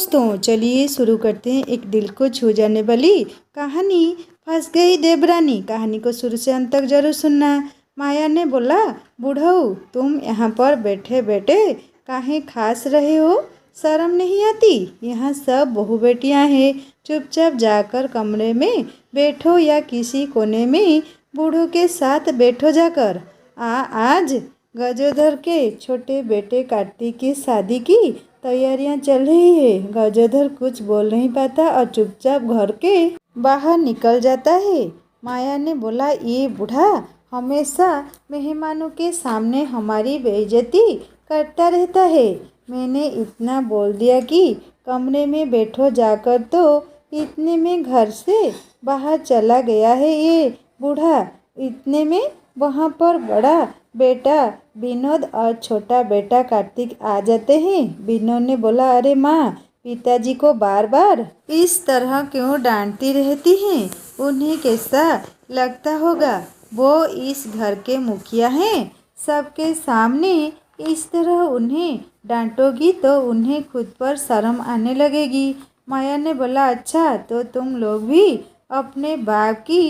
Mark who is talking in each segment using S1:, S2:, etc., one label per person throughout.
S1: दोस्तों चलिए शुरू करते हैं एक दिल को छू जाने वाली कहानी फंस गई देवरानी। कहानी को शुरू से अंत तक जरूर सुनना। माया ने बोला, बूढ़ऊ तुम यहाँ पर बैठे बैठे काहे खास रहे हो? शर्म नहीं आती? यहाँ सब बहू बेटियाँ हैं, चुपचाप जाकर कमरे में बैठो या किसी कोने में बूढ़ों के साथ बैठो जाकर। आज गजोधर के छोटे बेटे कार्तिक की शादी की तैयारियां चल रही है। गजोधर कुछ बोल नहीं पाता और चुपचाप घर के बाहर निकल जाता है। माया ने बोला, ये बूढ़ा हमेशा मेहमानों के सामने हमारी बेइज्जती करता रहता है। मैंने इतना बोल दिया कि कमरे में बैठो जाकर, तो इतने में घर से बाहर चला गया है ये बूढ़ा। इतने में वहाँ पर बड़ा बेटा विनोद और छोटा बेटा कार्तिक आ जाते हैं। विनोद ने बोला, अरे माँ, पिताजी को बार बार इस तरह क्यों डांटती रहती हैं? उन्हें कैसा लगता होगा? वो इस घर के मुखिया हैं। सबके सामने इस तरह उन्हें डांटोगी तो उन्हें खुद पर शर्म आने लगेगी। माया ने बोला, अच्छा तो तुम लोग भी अपने बाप की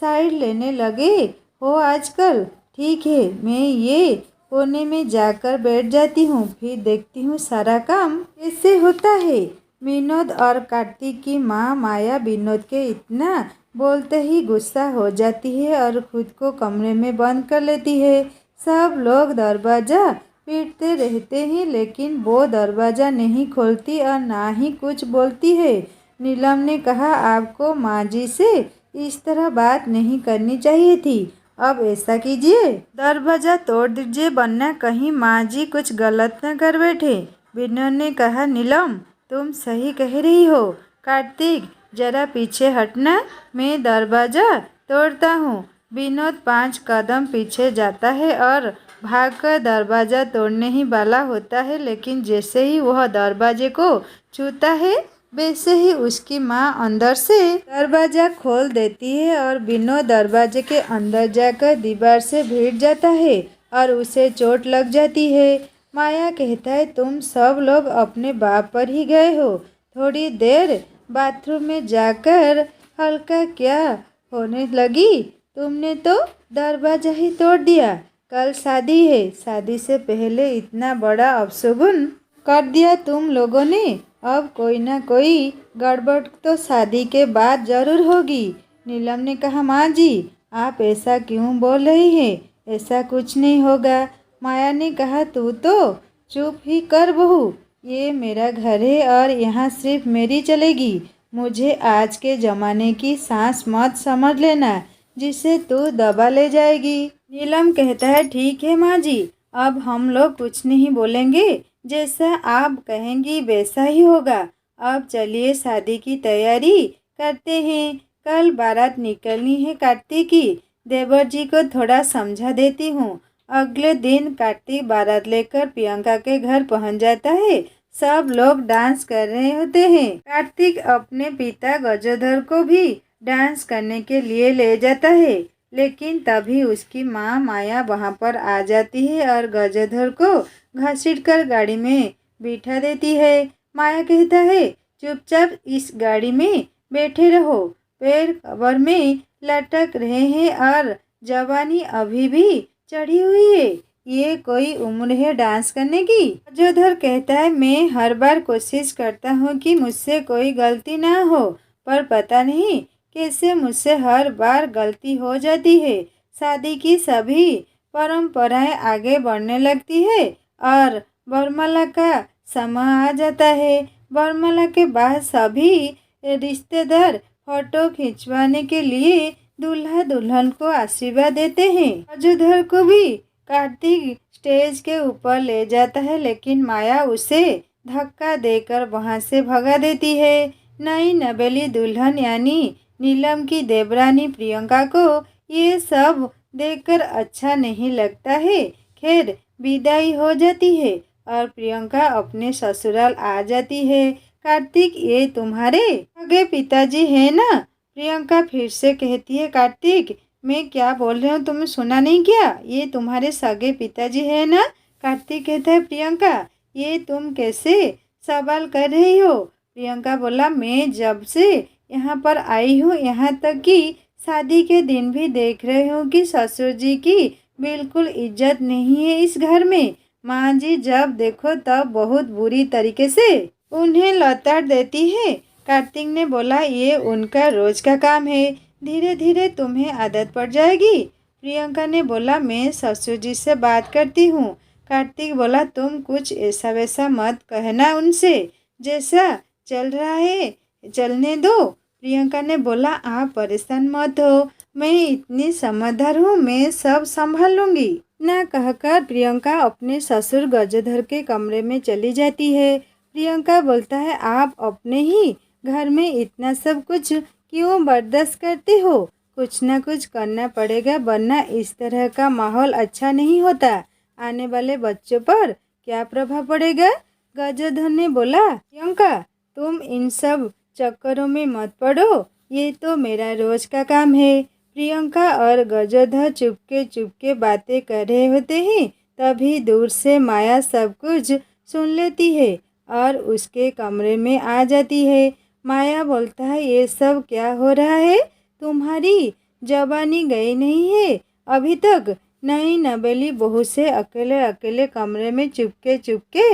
S1: साइड लेने लगे हो आजकल। ठीक है, मैं ये कोने में जाकर बैठ जाती हूँ, फिर देखती हूँ सारा काम कैसे होता है। विनोद और कार्तिक की माँ माया विनोद के इतना बोलते ही गुस्सा हो जाती है और खुद को कमरे में बंद कर लेती है। सब लोग दरवाज़ा पीटते रहते हैं, लेकिन वो दरवाज़ा नहीं खोलती और ना ही कुछ बोलती है। नीलम ने कहा, आपको माँ जी से इस तरह बात नहीं करनी चाहिए थी। अब ऐसा कीजिए, दरवाज़ा तोड़ दीजिए, वरना कहीं माँ जी कुछ गलत न कर बैठे। विनोद ने कहा, नीलम तुम सही कह रही हो। कार्तिक जरा पीछे हटना, मैं दरवाज़ा तोड़ता हूँ। विनोद 5 कदम पीछे जाता है और भागकर दरवाज़ा तोड़ने ही वाला होता है, लेकिन जैसे ही वह दरवाजे को छूता है वैसे ही उसकी माँ अंदर से दरवाज़ा खोल देती है और विनोद दरवाजे के अंदर जाकर दीवार से भिड़ जाता है और उसे चोट लग जाती है। माया कहता है, तुम सब लोग अपने बाप पर ही गए हो। थोड़ी देर बाथरूम में जाकर हल्का क्या होने लगी? तुमने तो दरवाज़ा ही तोड़ दिया। कल शादी है, शादी से पहले इतना बड़ा अपशगुन कर दिया तुम लोगों ने। अब कोई ना कोई गड़बड़ तो शादी के बाद जरूर होगी। नीलम ने कहा, माँ जी आप ऐसा क्यों बोल रही हैं? ऐसा कुछ नहीं होगा। माया ने कहा, तू तो चुप ही कर बहू, ये मेरा घर है और यहाँ सिर्फ मेरी चलेगी। मुझे आज के ज़माने की सांस मत समझ लेना, जिसे तू दबा ले जाएगी। नीलम कहता है, ठीक है माँ जी, अब हम लोग कुछ नहीं बोलेंगे, जैसा आप कहेंगी वैसा ही होगा। अब चलिए शादी की तैयारी करते हैं। कल बारात निकलनी है कार्तिक की। देवर जी को थोड़ा समझा देती हूँ। अगले दिन कार्तिक बारात लेकर प्रियंका के घर पहुँच जाता है। सब लोग डांस कर रहे होते हैं। कार्तिक अपने पिता गजोधर को भी डांस करने के लिए ले जाता है, लेकिन तभी उसकी माँ माया वहाँ पर आ जाती है और गजोधर को घसीट कर गाड़ी में बिठा देती है। माया कहता है, चुपचाप इस गाड़ी में बैठे रहो, पैर कब्र में लटक रहे हैं और जवानी अभी भी चढ़ी हुई है। ये कोई उम्र है डांस करने की? गजोधर कहता है, मैं हर बार कोशिश करता हूँ कि मुझसे कोई गलती ना हो, पर पता नहीं कैसे मुझसे हर बार गलती हो जाती है। शादी की सभी परंपराएं आगे बढ़ने लगती है और वरमाला का समय आ जाता है। वरमाला के बाद सभी रिश्तेदार फोटो खिंचवाने के लिए दूल्हा दुल्हन को आशीर्वाद देते हैं। गजोधर को भी कार्तिक स्टेज के ऊपर ले जाता है, लेकिन माया उसे धक्का देकर वहां से भगा देती है। नई नवेली दुल्हन यानी नीलम की देवरानी प्रियंका को ये सब देखकर अच्छा नहीं लगता है। खैर विदाई हो जाती है और प्रियंका अपने ससुराल आ जाती है। कार्तिक, ये तुम्हारे सगे पिताजी है ना? प्रियंका फिर से कहती है, कार्तिक मैं क्या बोल रही हूँ तुम्हें सुना नहीं क्या? ये तुम्हारे सगे पिताजी है ना? कार्तिक कहता है, प्रियंका ये तुम कैसे सवाल कर रही हो? प्रियंका बोला, मैं जब से यहाँ पर आई हूँ, यहाँ तक कि शादी के दिन भी देख रही हूँ कि ससुर जी की बिल्कुल इज्जत नहीं है इस घर में। माँ जी जब देखो तब बहुत बुरी तरीके से उन्हें लताड़ देती है। कार्तिक ने बोला, ये उनका रोज का काम है, धीरे धीरे तुम्हें आदत पड़ जाएगी। प्रियंका ने बोला, मैं ससुर जी से बात करती हूँ। कार्तिक बोला, तुम कुछ ऐसा वैसा मत कहना उनसे, जैसा चल रहा है चलने दो। प्रियंका ने बोला, आप परेशान मत हो, मैं इतनी समझदार हूँ, मैं सब संभाल लूँगी। ना कहकर प्रियंका अपने ससुर गजधर के कमरे में चली जाती है। प्रियंका बोलता है, आप अपने ही घर में इतना सब कुछ क्यों बर्दाश्त करते हो? कुछ ना कुछ करना पड़ेगा, वरना इस तरह का माहौल अच्छा नहीं होता। आने वाले बच्चों पर क्या प्रभाव पड़ेगा? गजधर ने बोला, प्रियंका तुम इन सब चक्करों में मत पड़ो, ये तो मेरा रोज का काम है। प्रियंका और गजधर चुपके बातें कर रहे होते हैं, तभी दूर से माया सब कुछ सुन लेती है और उसके कमरे में आ जाती है। माया बोलता है, ये सब क्या हो रहा है? तुम्हारी जवानी गई नहीं है अभी तक? नई नवेली बहू से अकेले अकेले कमरे में चुपके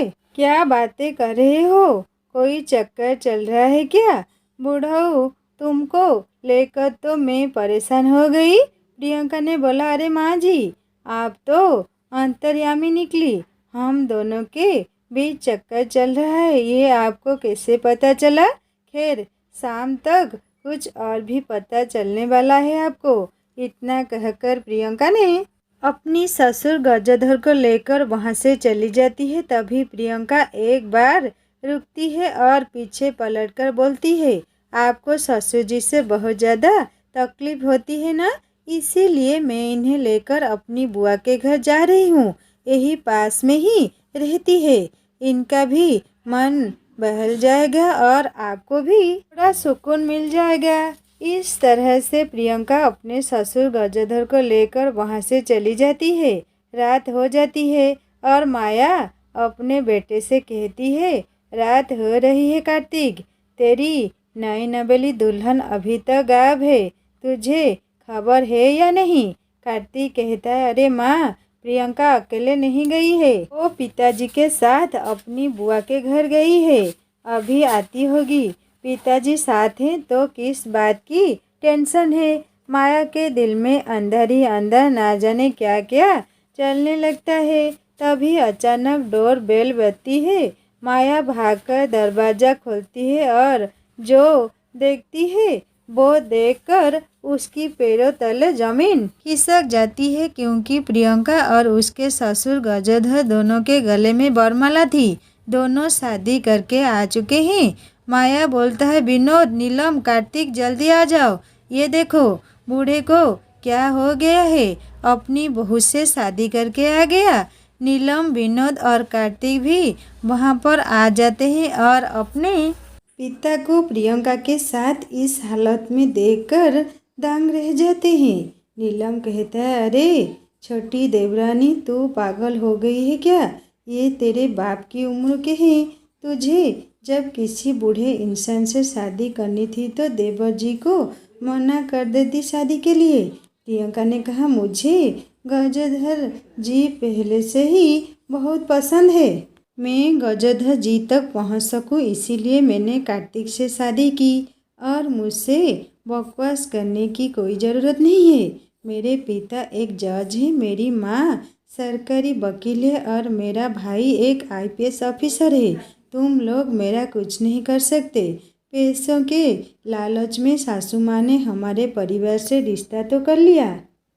S1: क्या बातें कर रहे हो? कोई चक्कर चल रहा है क्या? बूढ़ऊ तुमको लेकर तो मैं परेशान हो गई। प्रियंका ने बोला, अरे माँ जी आप तो अंतर्यामी निकली, हम दोनों के बीच चक्कर चल रहा है, ये आपको कैसे पता चला? खैर शाम तक कुछ और भी पता चलने वाला है आपको। इतना कहकर प्रियंका ने अपनी ससुर गजधर को लेकर वहाँ से चली जाती है। तभी प्रियंका एक बार रुकती है और पीछे पलटकर बोलती है, आपको ससुर जी से बहुत ज़्यादा तकलीफ होती है ना, इसीलिए मैं इन्हें लेकर अपनी बुआ के घर जा रही हूँ। यही पास में ही रहती है, इनका भी मन बहल जाएगा और आपको भी थोड़ा सुकून मिल जाएगा। इस तरह से प्रियंका अपने ससुर गजधर को लेकर वहाँ से चली जाती है। रात हो जाती है और माया अपने बेटे से कहती है, रात हो रही है कार्तिक, तेरी नई नवेली दुल्हन अभी तक गायब है, तुझे खबर है या नहीं? कार्तिक कहता है, अरे माँ प्रियंका अकेले नहीं गई है, वो पिताजी के साथ अपनी बुआ के घर गई है, अभी आती होगी। पिताजी साथ हैं तो किस बात की टेंशन है? माया के दिल में अंदर ही अंदर ना जाने क्या क्या चलने लगता है। तभी अचानक डोर बेल बजती है। माया भागकर दरवाज़ा खोलती है और जो देखती है वो देखकर उसकी पैरों तले जमीन खिसक जाती है, क्योंकि प्रियंका और उसके ससुर गजधर दोनों के गले में वरमाला थी। दोनों शादी करके आ चुके हैं। माया बोलता है, विनोद, नीलम, कार्तिक जल्दी आ जाओ, ये देखो बूढ़े को क्या हो गया है, अपनी बहू से शादी करके आ गया। नीलम, विनोद और कार्तिक भी वहाँ पर आ जाते हैं और अपने पिता को प्रियंका के साथ इस हालत में देखकर दंग रह जाते हैं। नीलम कहता है, अरे छोटी देवरानी तू पागल हो गई है क्या? ये तेरे बाप की उम्र के हैं। तुझे जब किसी बूढ़े इंसान से शादी करनी थी तो देवर जी को मना कर देती शादी के लिए। प्रियंका ने कहा, मुझे गजधर जी पहले से ही बहुत पसंद है, मैं गजधर जी तक पहुंच सकूं, इसीलिए मैंने कार्तिक से शादी की और मुझसे बकवास करने की कोई ज़रूरत नहीं है। मेरे पिता एक जज है, मेरी माँ सरकारी वकील है और मेरा भाई एक आईपीएस ऑफिसर है। तुम लोग मेरा कुछ नहीं कर सकते। पैसों के लालच में सासू माँ ने हमारे परिवार से रिश्ता तो कर लिया,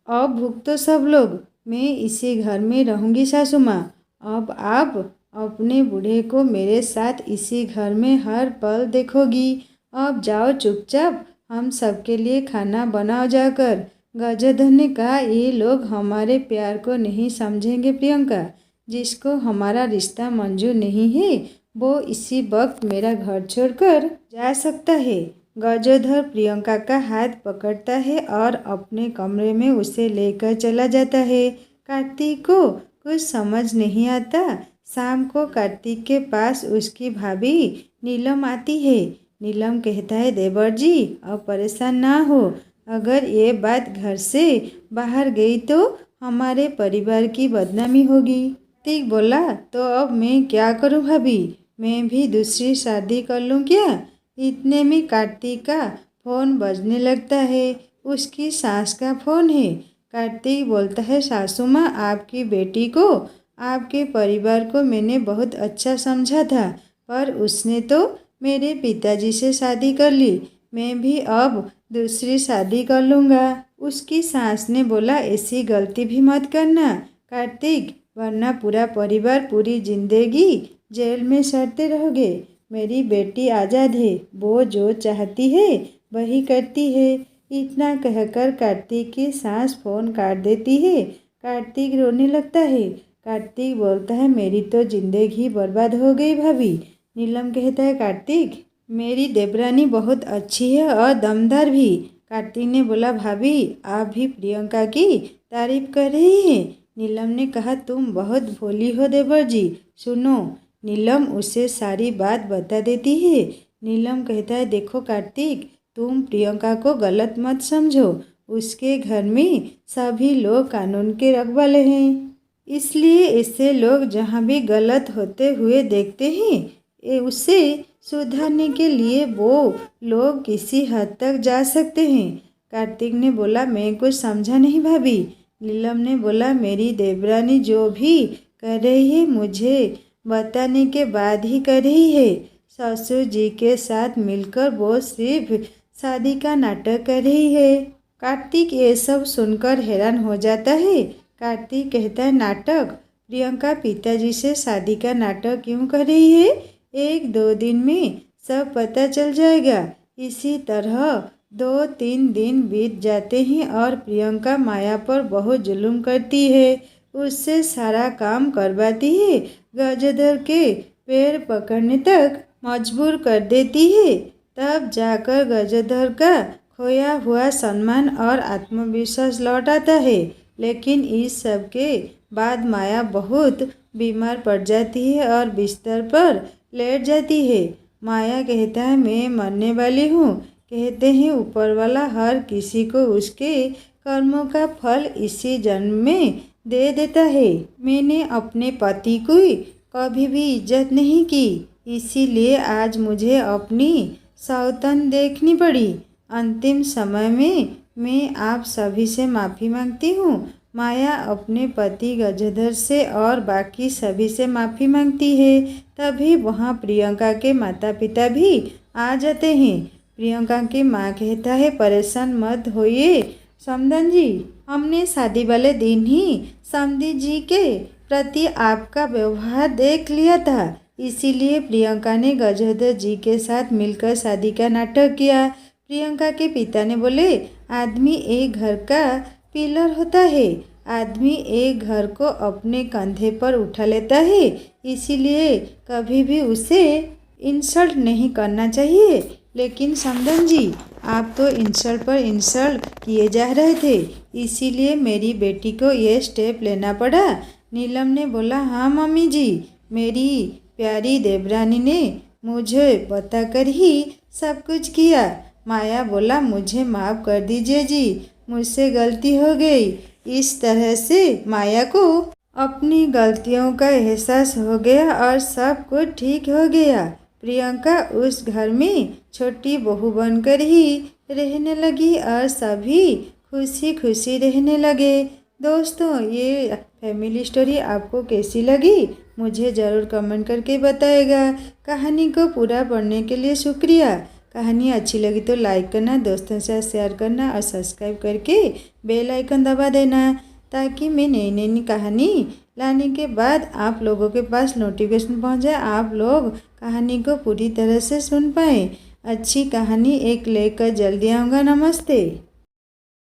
S1: अब भुगतो सब लोग, मैं इसी घर में रहूँगी सासू माँ। अब आप अपने बूढ़े को मेरे साथ इसी घर में हर पल देखोगी। अब जाओ चुपचाप, हम सबके लिए खाना बनाओ जाकर। गजधर ने कहा, ये लोग हमारे प्यार को नहीं समझेंगे प्रियंका, जिसको हमारा रिश्ता मंजूर नहीं है वो इसी वक्त मेरा घर छोड़कर जा सकता है। गजधर प्रियंका का हाथ पकड़ता है और अपने कमरे में उसे लेकर चला जाता है। कार्तिक को कुछ समझ नहीं आता। शाम को कार्तिक के पास उसकी भाभी नीलम आती है। नीलम कहता है, देवर जी अब परेशान ना हो, अगर ये बात घर से बाहर गई तो हमारे परिवार की बदनामी होगी। कार्तिक बोला, तो अब मैं क्या करूं भाभी, मैं भी दूसरी शादी कर लूं क्या? इतने में कार्तिक का फ़ोन बजने लगता है। उसकी सास का फ़ोन है। कार्तिक बोलता है, सासू माँ, आपकी बेटी को, आपके परिवार को मैंने बहुत अच्छा समझा था, पर उसने तो मेरे पिताजी से शादी कर ली। मैं भी अब दूसरी शादी कर लूँगा। उसकी सास ने बोला, ऐसी गलती भी मत करना कार्तिक, वरना पूरा परिवार पूरी जिंदगी जेल में सड़ते रहोगे। मेरी बेटी आज़ाद है, वो जो चाहती है वही करती है। इतना कहकर कार्तिक की सास फ़ोन काट देती है। कार्तिक रोने लगता है। कार्तिक बोलता है, मेरी तो जिंदगी बर्बाद हो गई भाभी। नीलम कहता है, कार्तिक मेरी देवरानी बहुत अच्छी है और दमदार भी। कार्तिक ने बोला, भाभी आप भी प्रियंका की तारीफ कर रही हैं। नीलम ने कहा, तुम बहुत भोली हो देवर जी। सुनो। नीलम उसे सारी बात बता देती है। नीलम कहता है, देखो कार्तिक, तुम प्रियंका को गलत मत समझो। उसके घर में सभी लोग कानून के रखवाले हैं, इसलिए इससे लोग जहाँ भी गलत होते हुए देखते हैं उसे सुधारने के लिए वो लोग किसी हद तक जा सकते हैं। कार्तिक ने बोला, मैं कुछ समझा नहीं भाभी। नीलम ने बोला, मेरी देवरानी जो भी कर रही है मुझे बताने के बाद ही कर रही है। ससुर जी के साथ मिलकर वो सिर्फ शादी का नाटक कर रही है। कार्तिक ये सब सुनकर हैरान हो जाता है। कार्तिक कहता है, नाटक? प्रियंका पिताजी से शादी का नाटक क्यों कर रही है? 1-2 दिन में सब पता चल जाएगा। इसी तरह 2-3 दिन बीत जाते हैं और प्रियंका माया पर बहुत जुल्म करती है, उससे सारा काम करवाती है, गजधर के पैर पकड़ने तक मजबूर कर देती है। तब जाकर गजधर का खोया हुआ सम्मान और आत्मविश्वास लौट आता है। लेकिन इस सब के बाद माया बहुत बीमार पड़ जाती है और बिस्तर पर लेट जाती है। माया कहता है, मैं मरने वाली हूँ। कहते हैं ऊपर वाला हर किसी को उसके कर्मों का फल इसी जन्म में दे देता है। मैंने अपने पति की कभी भी इज्जत नहीं की, इसीलिए आज मुझे अपनी सौतन देखनी पड़ी। अंतिम समय में मैं आप सभी से माफ़ी मांगती हूँ। माया अपने पति गजधर से और बाकी सभी से माफ़ी मांगती है। तभी वहाँ प्रियंका के माता पिता भी आ जाते हैं। प्रियंका की माँ कहता है, परेशान मत होइए समधन जी, हमने शादी वाले दिन ही समधी जी के प्रति आपका व्यवहार देख लिया था, इसीलिए प्रियंका ने गजधर जी के साथ मिलकर शादी का नाटक किया। प्रियंका के पिता ने बोले, आदमी एक घर का पिलर होता है, आदमी एक घर को अपने कंधे पर उठा लेता है, इसीलिए कभी भी उसे इंसल्ट नहीं करना चाहिए। लेकिन समधन जी, आप तो इंसल्ट पर इंसल्ट किए जा रहे थे, इसीलिए मेरी बेटी को ये स्टेप लेना पड़ा। नीलम ने बोला, हाँ मम्मी जी, मेरी प्यारी देवरानी ने मुझे बताकर ही सब कुछ किया। माया बोला, मुझे माफ़ कर दीजिए जी, मुझसे गलती हो गई। इस तरह से माया को अपनी गलतियों का एहसास हो गया और सब कुछ ठीक हो गया। प्रियंका उस घर में छोटी बहू बनकर ही रहने लगी और सभी खुशी खुशी रहने लगे। दोस्तों, ये फैमिली स्टोरी आपको कैसी लगी मुझे ज़रूर कमेंट करके बताएगा। कहानी को पूरा पढ़ने के लिए शुक्रिया। कहानी अच्छी लगी तो लाइक करना, दोस्तों से शेयर करना और सब्सक्राइब करके बेल आइकन दबा देना, ताकि मैं नई नई कहानी लाने के बाद आप लोगों के पास नोटिफिकेशन पहुंच जाए, आप लोग कहानी को पूरी तरह से सुन पाएँ। अच्छी कहानी एक लेकर जल्दी आऊँगा। नमस्ते।